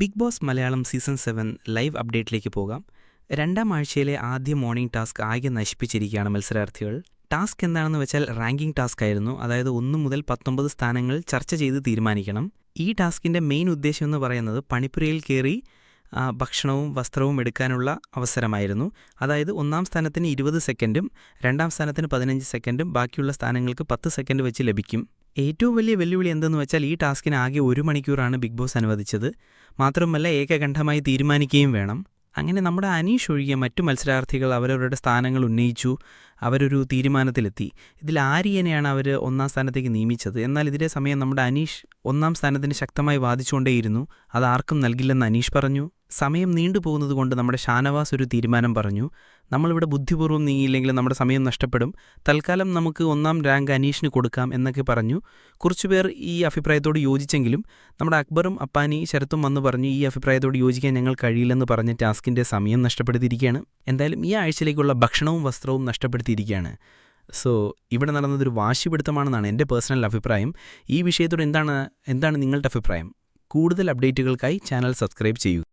Big Boss Malayalam season 7 live അപ്ഡേറ്റിലേക്ക് പോകാം. രണ്ടാം ആഴ്ചയിലെ ആദ്യ മോർണിംഗ് ടാസ്ക് ആകെ നശിപ്പിച്ചിരിക്കുകയാണ് മത്സരാർത്ഥികൾ. ടാസ്ക് എന്താണെന്ന് വെച്ചാൽ റാങ്കിംഗ് ടാസ്ക് ആയിരുന്നു. അതായത് 1 മുതൽ 19 സ്ഥാനങ്ങൾ ചർച്ച ചെയ്ത് തീരുമാനിക്കണം. ഈ ടാസ്കിൻ്റെ മെയിൻ ഉദ്ദേശം എന്ന് പറയുന്നത് പണിപ്പുരയിൽ കയറി ഭക്ഷണവും വസ്ത്രവും എടുക്കാനുള്ള അവസരമായിരുന്നു. അതായത് 1-ാം സ്ഥാനത്തിന് 20 സെക്കൻഡും 2-ാം സ്ഥാനത്തിന് 15 സെക്കൻഡും ബാക്കിയുള്ള സ്ഥാനങ്ങൾക്ക് 10 സെക്കൻഡ് വെച്ച് ലഭിക്കും. ഏറ്റവും വലിയ വെല്ലുവിളി എന്തെന്ന് വെച്ചാൽ ഈ ടാസ്കിന് ആകെ 1 മണിക്കൂറാണ് ബിഗ് ബോസ് അനുവദിച്ചത്. മാത്രമല്ല ഏകകണ്ഠമായി തീരുമാനിക്കുകയും വേണം. അങ്ങനെ നമ്മുടെ അനീഷ് ഒഴികെ മറ്റു മത്സരാർത്ഥികൾ അവരവരുടെ സ്ഥാനങ്ങൾ ഉന്നയിച്ചു. അവരൊരു തീരുമാനത്തിലെത്തി. ഇതിൽ ആര്യനെയാണ് അവർ 1-ാം സ്ഥാനത്തേക്ക് നിയമിച്ചത്. എന്നാൽ ഇതിലെ സമയം നമ്മുടെ അനീഷ് 1-ാം സ്ഥാനത്തിന് ശക്തമായി വാദിച്ചുകൊണ്ടേയിരുന്നു. അത് ആർക്കും നൽകില്ലെന്ന് അനീഷ് പറഞ്ഞു. സമയം നീണ്ടുപോകുന്നത് കൊണ്ട് നമ്മുടെ ഷാനവാസ് ഒരു തീരുമാനം പറഞ്ഞു. നമ്മളിവിടെ ബുദ്ധിപൂർവ്വം നീങ്ങിയില്ലെങ്കിൽ നമ്മുടെ സമയം നഷ്ടപ്പെടും. തൽക്കാലം നമുക്ക് 1-ാം റാങ്ക് അനീഷിന് കൊടുക്കാം എന്നൊക്കെ പറഞ്ഞു. കുറച്ചുപേർ ഈ അഭിപ്രായത്തോട് യോജിച്ചെങ്കിലും നമ്മുടെ അക്ബറും അപ്പാനി ശരത്തും വന്ന് പറഞ്ഞു ഈ അഭിപ്രായത്തോട് യോജിക്കാൻ ഞങ്ങൾ കഴിയില്ലെന്ന് പറഞ്ഞ് ടാസ്കിൻ്റെ സമയം നഷ്ടപ്പെടുത്തിയിരിക്കുകയാണ്. എന്തായാലും ഈ ആഴ്ചയിലേക്കുള്ള ഭക്ഷണവും വസ്ത്രവും നഷ്ടപ്പെടുത്തിയിരിക്കുകയാണ്. സോ ഇവിടെ നടന്നതൊരു വാശിപിടുത്തമാണെന്നാണ് എൻ്റെ പേഴ്സണൽ അഭിപ്രായം. ഈ വിഷയത്തോട് എന്താണ് നിങ്ങളുടെ അഭിപ്രായം? കൂടുതൽ അപ്ഡേറ്റുകൾക്കായി ചാനൽ സബ്സ്ക്രൈബ് ചെയ്യൂ.